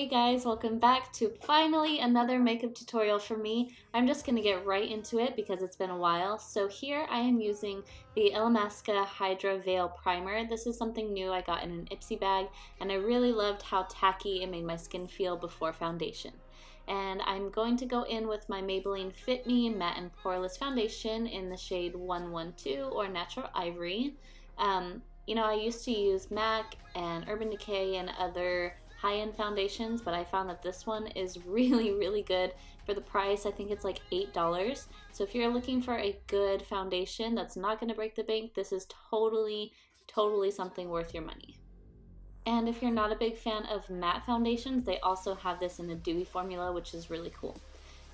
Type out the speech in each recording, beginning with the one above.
Hey guys, welcome back to finally another makeup tutorial for me. I'm just going to get right into it because it's been a while. So here I am using the Illamasqua Hydra Veil Primer. This is something new I got in an Ipsy bag and I really loved how tacky it made my skin feel before foundation. And I'm going to go in with my Maybelline Fit Me Matte and Poreless Foundation in the shade 112 or Natural Ivory. I used to use MAC and Urban Decay and other high-end foundations, but I found that this one is really good for the price. I think it's like $8. So if you're looking for a good foundation that's not going to break the bank, this is totally something worth your money. And if you're not a big fan of matte foundations, they also have this in a dewy formula, which is really cool.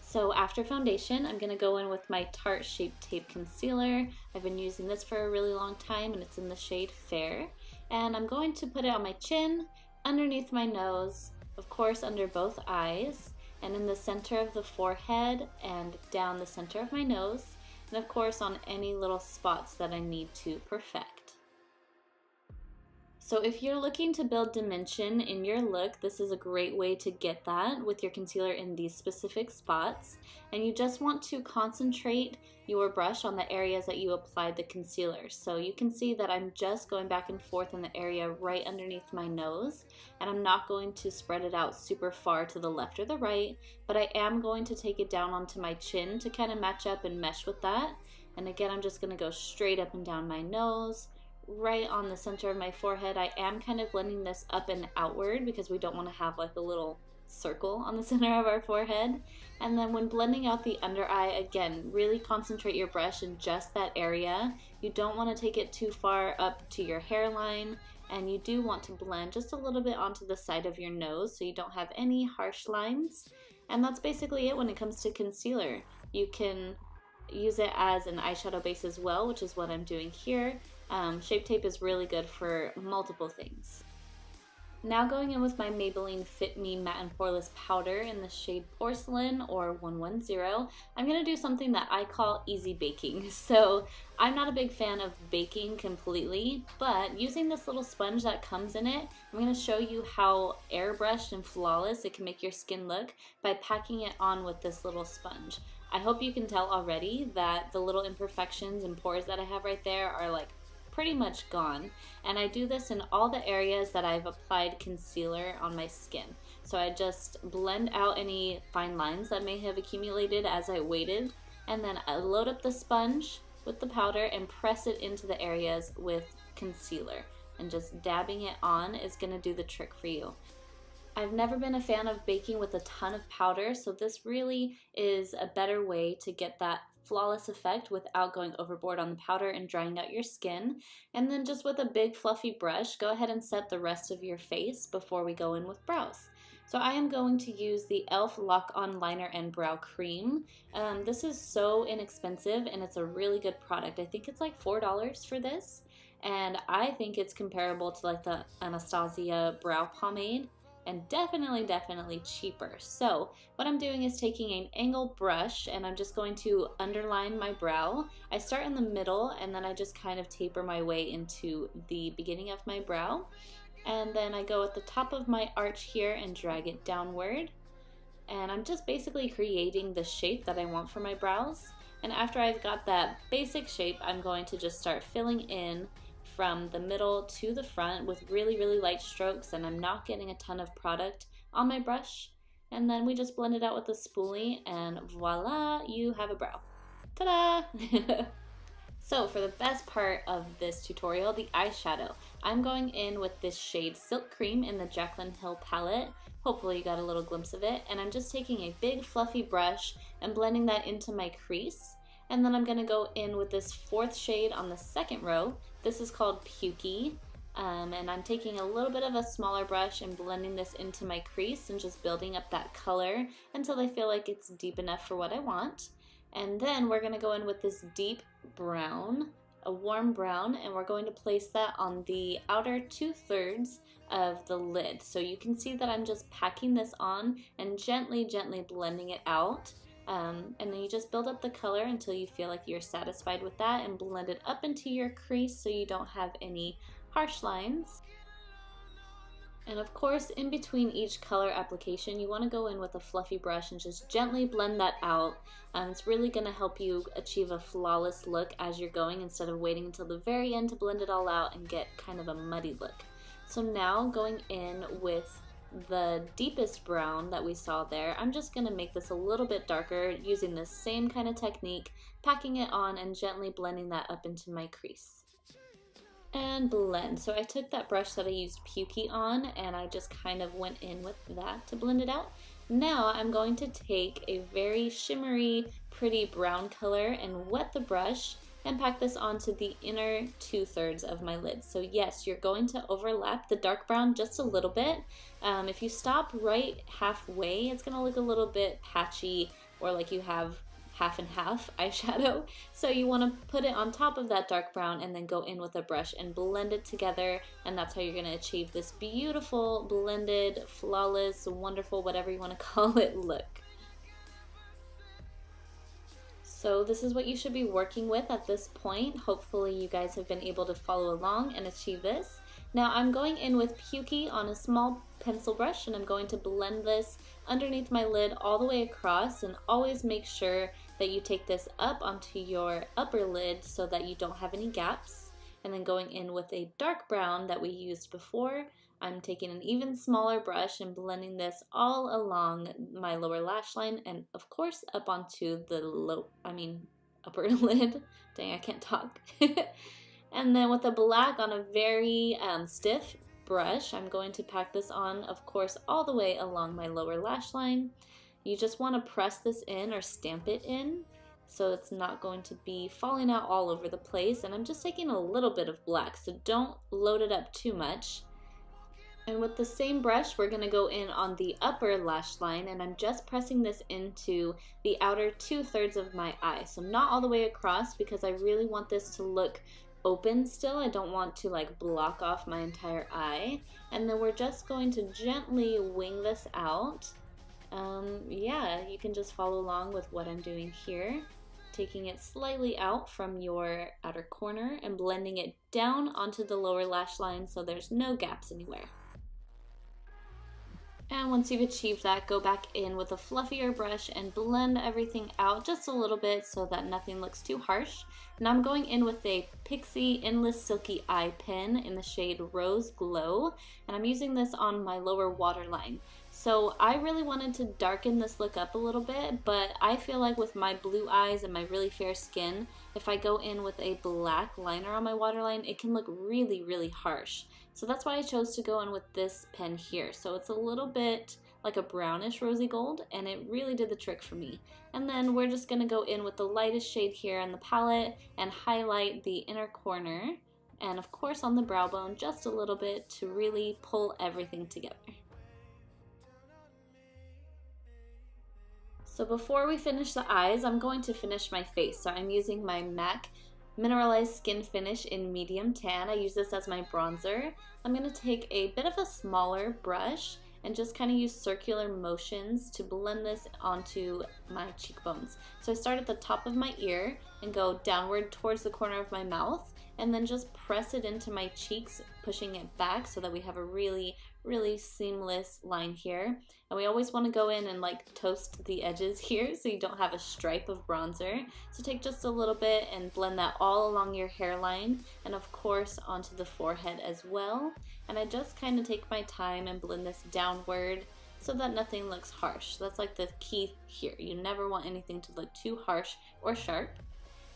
So after foundation, I'm going to go in with my Tarte Shape Tape Concealer. I've been using this for a really long time and it's in the shade Fair. And I'm going to put it on my chin, underneath my nose, of course under both eyes, and in the center of the forehead and down the center of my nose, and of course on any little spots that I need to perfect. So if you're looking to build dimension in your look, this is a great way to get that with your concealer in these specific spots. And you just want to concentrate your brush on the areas that you applied the concealer. So you can see that I'm just going back and forth in the area right underneath my nose, and I'm not going to spread it out super far to the left or the right, but I am going to take it down onto my chin to kind of match up and mesh with that. And again, I'm just going to go straight up and down my nose, right on the center of my forehead. I am kind of blending this up and outward because we don't want to have like a little circle on the center of our forehead. And then when blending out the under eye, again, really concentrate your brush in just that area. You don't want to take it too far up to your hairline, and you do want to blend just a little bit onto the side of your nose so you don't have any harsh lines. And that's basically it when it comes to concealer. You can use it as an eyeshadow base as well, which is what I'm doing here. Shape Tape is really good for multiple things. Now going in with my Maybelline Fit Me Matte and Poreless Powder in the shade Porcelain or 110, I'm going to do something that I call easy baking. So I'm not a big fan of baking completely, but using this little sponge that comes in it, I'm going to show you how airbrushed and flawless it can make your skin look by packing it on with this little sponge. I hope you can tell already that the little imperfections and pores that I have right there are like pretty much gone, and I do this in all the areas that I've applied concealer on my skin. So I just blend out any fine lines that may have accumulated as I waited, and then I load up the sponge with the powder and press it into the areas with concealer, and just dabbing it on is going to do the trick for you. I've never been a fan of baking with a ton of powder, so this really is a better way to get that flawless effect without going overboard on the powder and drying out your skin. And then just with a big fluffy brush, go ahead and set the rest of your face before we go in with brows. So I am going to use the e.l.f. Lock On Liner and Brow Cream. This is so inexpensive and it's a really good product. I think it's like $4 for this, and I think it's comparable to like the Anastasia brow pomade, and definitely cheaper. So what I'm doing is taking an angled brush and I'm just going to underline my brow. I start in the middle and then I just kind of taper my way into the beginning of my brow, and then I go at the top of my arch here and drag it downward, and I'm just basically creating the shape that I want for my brows. And after I've got that basic shape, I'm going to just start filling in from the middle to the front with really light strokes, and I'm not getting a ton of product on my brush. And then we just blend it out with a spoolie and voila, you have a brow. Ta-da! So for the best part of this tutorial, the eyeshadow, I'm going in with this shade Silk Cream in the Jaclyn Hill palette. Hopefully you got a little glimpse of it. And I'm just taking a big fluffy brush and blending that into my crease. And then I'm going to go in with this fourth shade on the second row. This is called Pukey, and I'm taking a little bit of a smaller brush and blending this into my crease and just building up that color until I feel like it's deep enough for what I want. And then we're going to go in with this deep brown, a warm brown, and we're going to place that on the outer 2/3 of the lid. So you can see that I'm just packing this on and gently blending it out. And then you just build up the color until you feel like you're satisfied with that, and blend it up into your crease so you don't have any harsh lines. And of course, in between each color application, you want to go in with a fluffy brush and just gently blend that out. It's really going to help you achieve a flawless look as you're going instead of waiting until the very end to blend it all out and get kind of a muddy look. So now going in with the deepest brown that we saw there, I'm just going to make this a little bit darker using the same kind of technique, packing it on and gently blending that up into my crease. And blend. So I took that brush that I used Pixi on and I just kind of went in with that to blend it out. Now I'm going to take a very shimmery, pretty brown color and wet the brush and pack this onto the inner 2/3 of my lid. So yes, you're going to overlap the dark brown just a little bit. If you stop right halfway, it's going to look a little bit patchy or like you have half and half eyeshadow. So you want to put it on top of that dark brown and then go in with a brush and blend it together, and that's how you're going to achieve this beautiful, blended, flawless, wonderful, whatever you want to call it, look. So this is what you should be working with at this point. Hopefully you guys have been able to follow along and achieve this. Now I'm going in with Pixi on a small pencil brush and I'm going to blend this underneath my lid all the way across, and always make sure that you take this up onto your upper lid so that you don't have any gaps. And then going in with a dark brown that we used before, I'm taking an even smaller brush and blending this all along my lower lash line and of course up onto the upper lid. Dang, I can't talk. And then with a black on a very stiff brush, I'm going to pack this on, of course, all the way along my lower lash line. You just want to press this in or stamp it in so it's not going to be falling out all over the place. And I'm just taking a little bit of black, so don't load it up too much. And with the same brush, we're going to go in on the upper lash line, and I'm just pressing this into the outer 2/3 of my eye. So not all the way across, because I really want this to look open still. I don't want to like block off my entire eye. And then we're just going to gently wing this out. Yeah, you can just follow along with what I'm doing here. Taking it slightly out from your outer corner and blending it down onto the lower lash line so there's no gaps anywhere. And once you've achieved that, go back in with a fluffier brush and blend everything out just a little bit so that nothing looks too harsh. Now I'm going in with a Pixi Endless Silky Eye Pen in the shade RoseGlow, and I'm using this on my lower waterline. So I really wanted to darken this look up a little bit, but I feel like with my blue eyes and my really fair skin, if I go in with a black liner on my waterline, it can look really, really harsh. So that's why I chose to go in with this pen here. So it's a little bit like a brownish rosy gold, and it really did the trick for me. And then we're just gonna go in with the lightest shade here on the palette and highlight the inner corner, and of course on the brow bone just a little bit to really pull everything together. So before we finish the eyes, I'm going to finish my face. So I'm using my MAC Mineralize Skin Finish in Medium Tan. I use this as my bronzer. I'm going to take a bit of a smaller brush and just kind of use circular motions to blend this onto my cheekbones. So I start at the top of my ear and go downward towards the corner of my mouth, and then just press it into my cheeks, pushing it back so that we have a really, really seamless line here. And we always want to go in and like toast the edges here so you don't have a stripe of bronzer. So take just a little bit and blend that all along your hairline, and of course onto the forehead as well. And I just kind of take my time and blend this downward so that nothing looks harsh. That's like the key here. You never want anything to look too harsh or sharp.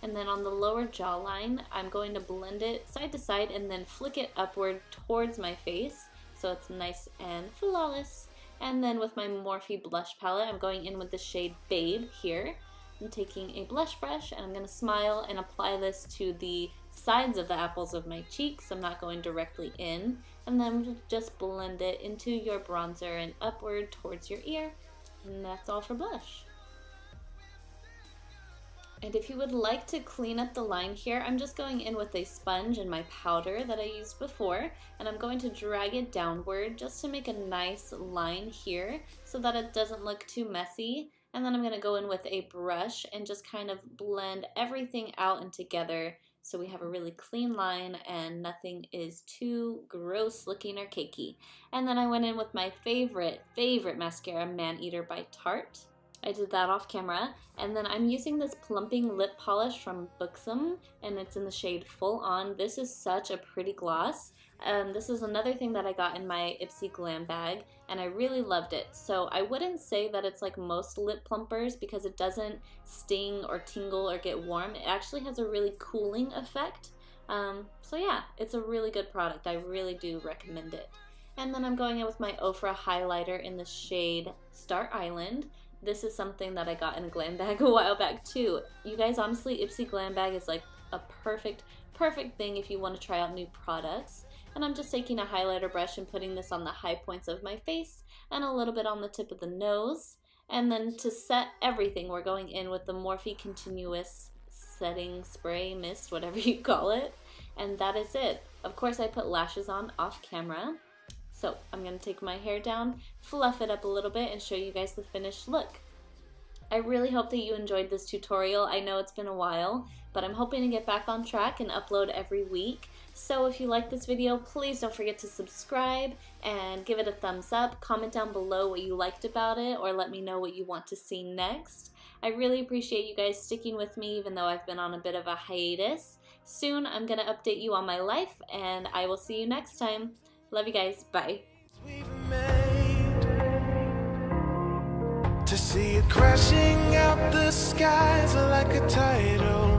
And then on the lower jawline, I'm going to blend it side to side and then flick it upward towards my face so it's nice and flawless. And then with my Morphe blush palette, I'm going in with the shade Babe here. I'm taking a blush brush and I'm going to smile and apply this to the sides of the apples of my cheeks. I'm not going directly in. And then just blend it into your bronzer and upward towards your ear. And that's all for blush. And if you would like to clean up the line here, I'm just going in with a sponge and my powder that I used before, and I'm going to drag it downward just to make a nice line here so that it doesn't look too messy. And then I'm going to go in with a brush and just kind of blend everything out and together so we have a really clean line and nothing is too gross looking or cakey. And then I went in with my favorite mascara, Maneater by Tarte. I did that off camera, and then I'm using this Plumping lip polish from Buxom, and it's in the shade Full On. This is such a pretty gloss. This is another thing that I got in my Ipsy Glam bag, and I really loved it. So I wouldn't say that it's like most lip plumpers because it doesn't sting or tingle or get warm. It actually has a really cooling effect. So yeah, it's a really good product. I really do recommend it. And then I'm going in with my OFRA highlighter in the shade Star Island. This is something that I got in a glam bag a while back too. You guys, honestly, Ipsy Glam bag is like a perfect thing if you want to try out new products. And I'm just taking a highlighter brush and putting this on the high points of my face and a little bit on the tip of the nose. And then to set everything, we're going in with the Morphe Continuous Setting Spray Mist, whatever you call it. And that is it. Of course, I put lashes on off camera. So I'm going to take my hair down, fluff it up a little bit, and show you guys the finished look. I really hope that you enjoyed this tutorial. I know it's been a while, but I'm hoping to get back on track and upload every week. So if you like this video, please don't forget to subscribe and give it a thumbs up. Comment down below what you liked about it, or let me know what you want to see next. I really appreciate you guys sticking with me even though I've been on a bit of a hiatus. Soon I'm going to update you on my life, and I will see you next time. Love you guys. Bye. To see it crashing out the skies like a tidal